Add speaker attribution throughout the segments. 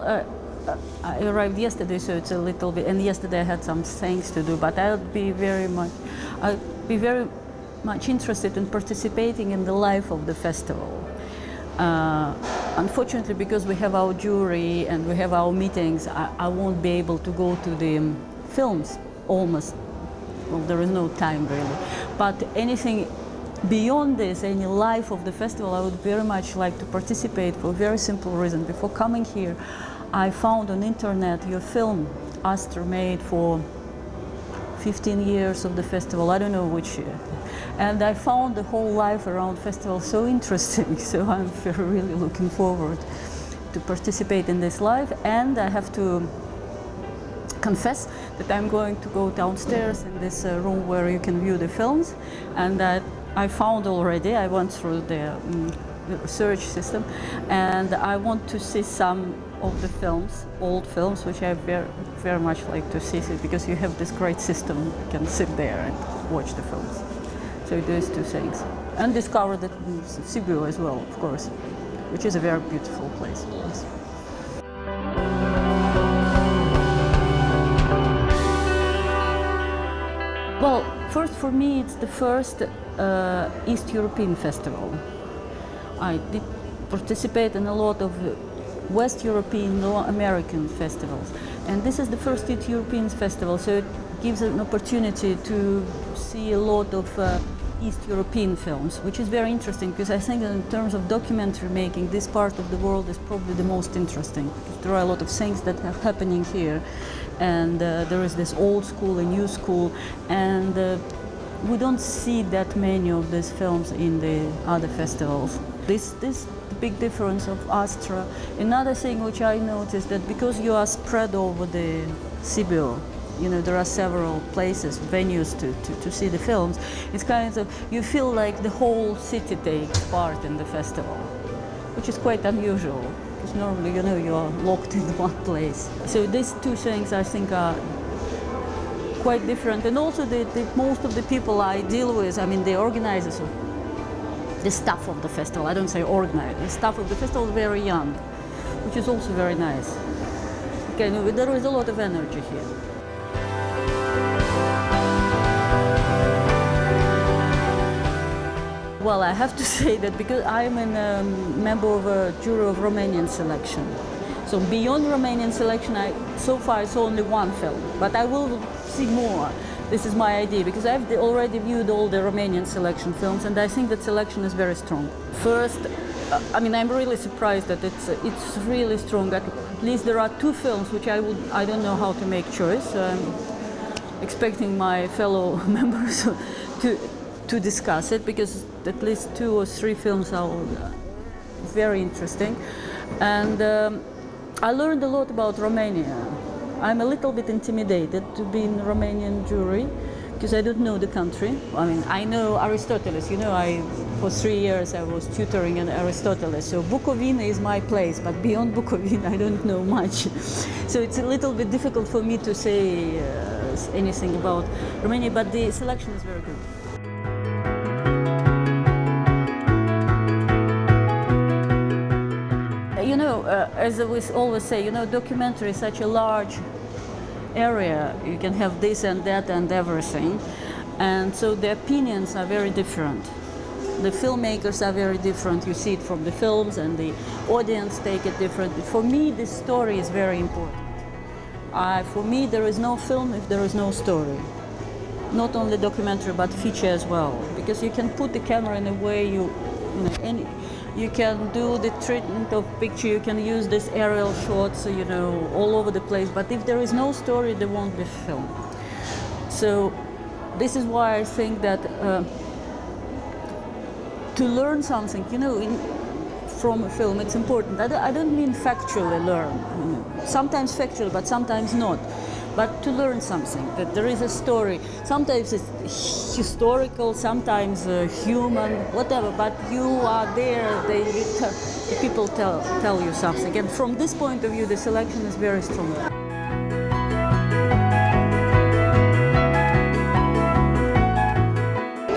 Speaker 1: I arrived yesterday, so it's a little bit, and yesterday I had some things to do, but I'd be very much interested in participating in the life of the festival. Unfortunately, because we have our jury and we have our meetings, I won't be able to go to the films almost. Well, there is no time really. But anything beyond this, any life of the festival, I would very much like to participate for a very simple reason. Before coming here, I found on internet your film, Astra, made for 15 years of the festival, I don't know which year. And I found the whole life around festival so interesting, so I'm really looking forward to participate in this life. And I have to confess that I'm going to go downstairs in this room where you can view the films, and that I found already, I went through the research system, and I want to see some of the films, old films, which I very much like to see, because you have this great system, you can sit there and watch the films. So those two things. And discover that Sibiu as well, of course, which is a very beautiful place. Yes. Well, first for me, it's the first East European festival. I did participate in a lot of West European, North American festivals. And this is the first East European festival, so it gives an opportunity to see a lot of East European films, which is very interesting, because I think that in terms of documentary making, this part of the world is probably the most interesting, because there are a lot of things that are happening here. And there is this old school and new school, and we don't see that many of these films in the other festivals. This the big difference of Astra. Another thing which I noticed, that because you are spread over the Sibiu, you know, there are several places, venues to see the films, it's kind of, you feel like the whole city takes part in the festival, which is quite unusual. Because normally, you know, you are locked in one place. So these two things, I think, are quite different. And also, most of the people I deal with, I mean, the organizers, the staff of the festival, I don't say organizers, the staff of the festival is very young, which is also very nice. Okay, there is a lot of energy here. Well, I have to say that because I'm a member of a jury of Romanian selection. So beyond Romanian selection, so far I saw only one film, but I will see more. This is my idea, because I've already viewed all the Romanian selection films, and I think that selection is very strong. First, I mean, I'm really surprised that it's really strong. At least there are two films which I don't know how to make choice. I'm expecting my fellow members to discuss it, because at least 2 or 3 films are very interesting. And I learned a lot about Romania. I'm a little bit intimidated to be in the Romanian jury, because I don't know the country. I mean, I know Aristoteles, you know, for 3 years I was tutoring in Aristoteles, so Bukovina is my place, but beyond Bukovina I don't know much. So it's a little bit difficult for me to say anything about Romania, but the selection is very good. You know, as we always say, you know, documentary is such a large area. You can have this and that and everything. And so the opinions are very different. The filmmakers are very different. You see it from the films, and the audience take it differently. For me, this story is very important. For me, there is no film if there is no story. Not only documentary, but feature as well. Because you can put the camera in a way you can do the treatment of picture, you can use this aerial shots, you know, all over the place. But if there is no story, there won't be film. So this is why I think that to learn something, you know, from a film, it's important. I don't mean factually learn. You know. Sometimes factually, but sometimes not. But to learn something, that there is a story. Sometimes it's historical, sometimes human, whatever, but you are there, the people tell you something. And from this point of view, the selection is very strong.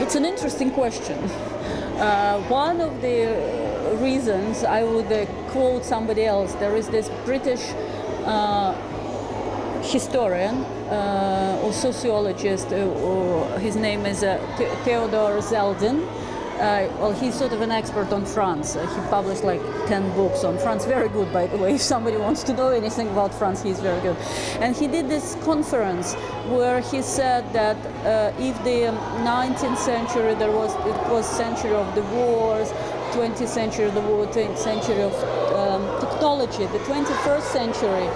Speaker 1: It's an interesting question. One of the reasons, I would quote somebody else. There is this British historian or sociologist, his name is Theodore Zeldin. Well, he's sort of an expert on France. He published like 10 books on France. Very good, by the way. If somebody wants to know anything about France, he's very good. And he did this conference where he said that if the 19th century it was century of the wars, 20th century of the war, 20th century of technology, the 21st century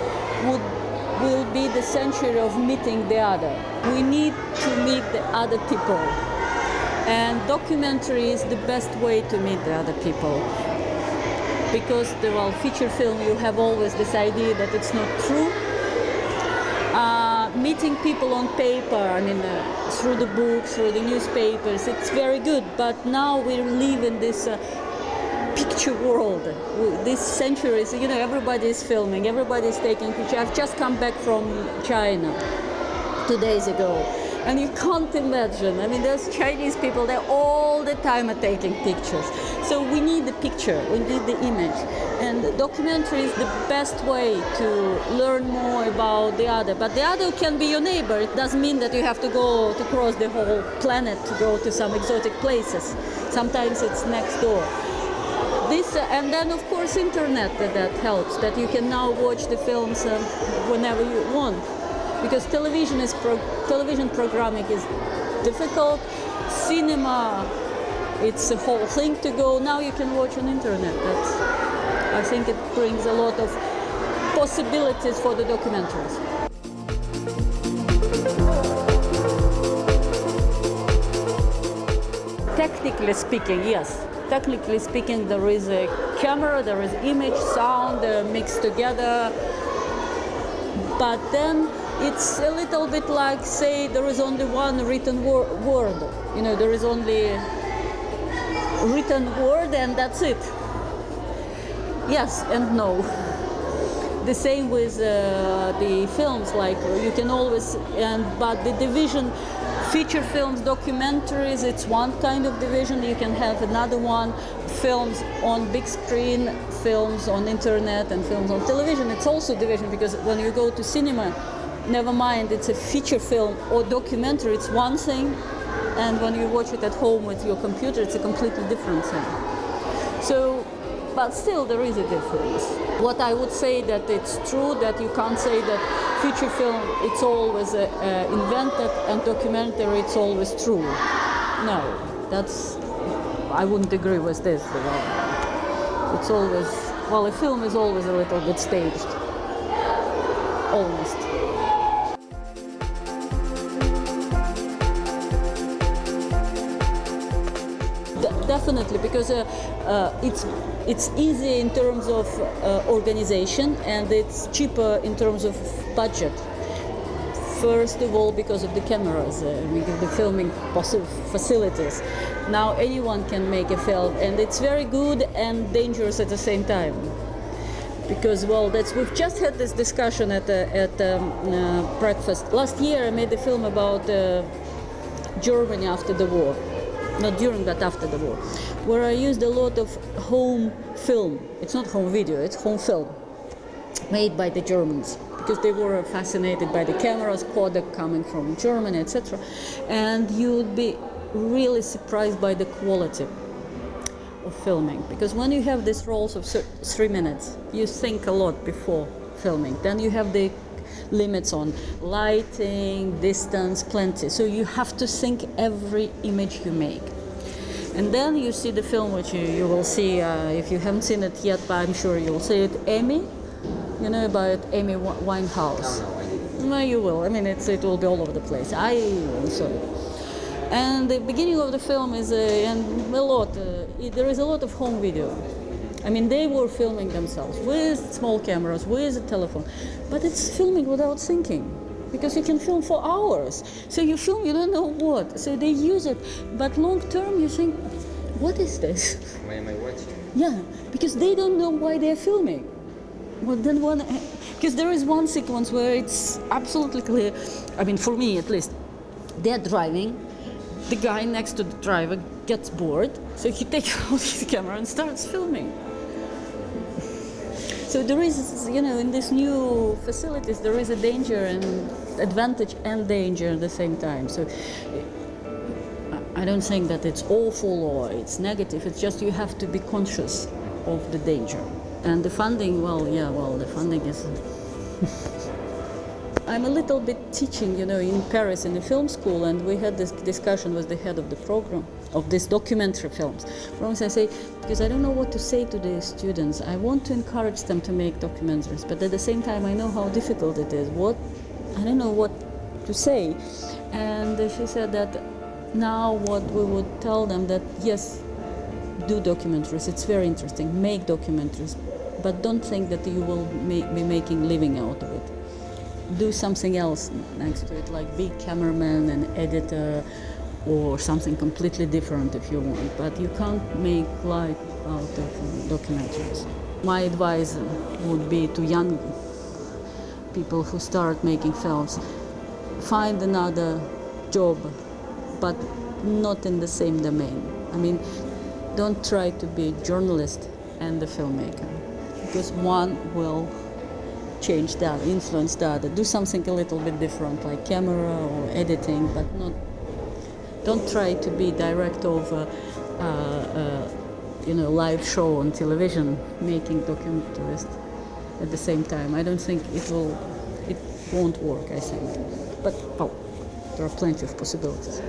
Speaker 1: will be the century of meeting the other. We need to meet the other people. And documentary is the best way to meet the other people. Because the feature film, you have always this idea that it's not true. Meeting people on paper, I mean, through the books, through the newspapers, it's very good. But now we live in this picture world. This century is, everybody is filming, everybody is taking pictures. I've just come back from China 2 days ago. And you can't imagine, I mean, those Chinese people, they're all the time are taking pictures. So we need the picture, we need the image. And the documentary is the best way to learn more about the other. But the other can be your neighbor. It doesn't mean that you have to go to cross the whole planet to go to some exotic places. Sometimes it's next door. And then, of course, internet that helps, that you can now watch the films whenever you want. Because television programming is difficult. Cinema, it's a whole thing to go. Now you can watch on internet. I think it brings a lot of possibilities for the documentaries. Technically speaking, yes. Technically speaking, there is a camera, there is image, sound, mixed together. But then it's a little bit like, say, there is only one written word. There is only written word and that's it. Yes and no. The same with the films, like you can always, but the division, feature films, documentaries, it's one kind of division. You can have another one, films on big screen, films on internet and films on television. It's also division because when you go to cinema, never mind it's a feature film or documentary, it's one thing, and when you watch it at home with your computer, it's a completely different thing. So, but still there is a difference. What I would say that it's true that you can't say that feature film it's always invented and documentary it's always true. No, I wouldn't agree with this. It's always, a film is always a little bit staged, almost. Definitely, because it's easy in terms of organization and it's cheaper in terms of budget. First of all, because of the cameras, the filming facilities. Now anyone can make a film, and it's very good and dangerous at the same time. Because we've just had this discussion at breakfast. Last year, I made a film about Germany after the war. Not during, but after the war, where I used a lot of home film. It's not home video, it's home film, made by the Germans, because they were fascinated by the cameras, Kodak coming from Germany, etc. And you'd be really surprised by the quality of filming, because when you have these rolls of 3 minutes, you think a lot before filming. Then you have the limits on lighting, distance, plenty. So you have to think every image you make. And then you see the film, which you will see, if you haven't seen it yet, but I'm sure you'll see it, EMMY, about Amy Winehouse. No, you will. I mean, it will be all over the place. I saw it. And the beginning of the film is, there is a lot of home video. I mean, they were filming themselves with small cameras, with a telephone, but it's filming without thinking, because you can film for hours. So you film, you don't know what. So they use it, but long term you think, what is this?
Speaker 2: Why am I watching?
Speaker 1: Yeah, because they don't know why they're filming. Well, then because there is one sequence where it's absolutely clear. I mean, for me at least, they're driving. the guy next to the driver gets bored, so he takes out his camera and starts filming. So there is, in these new facilities, there is a danger and advantage and danger at the same time. So I don't think that it's awful or it's negative. It's just you have to be conscious of the danger. And the funding, the funding is... I'm a little bit teaching, in Paris in a film school, and we had this discussion with the head of the program of this documentary films. I say, because I don't know what to say to the students. I want to encourage them to make documentaries, but at the same time I know how difficult it is. I don't know what to say. And she said that now what we would tell them that, yes, do documentaries, it's very interesting, make documentaries, but don't think that you will be making living out of it. Do something else next to it, like be cameraman and editor or something completely different if you want, but you can't make life out of documentaries. My advice would be to young people who start making films, find another job, but not in the same domain. I mean, don't try to be a journalist and a filmmaker, because one will change that, influence that, do something a little bit different, like camera or editing, but don't try to be director of a live show on television, making documentaries at the same time. I don't think it won't work, I think. But there are plenty of possibilities.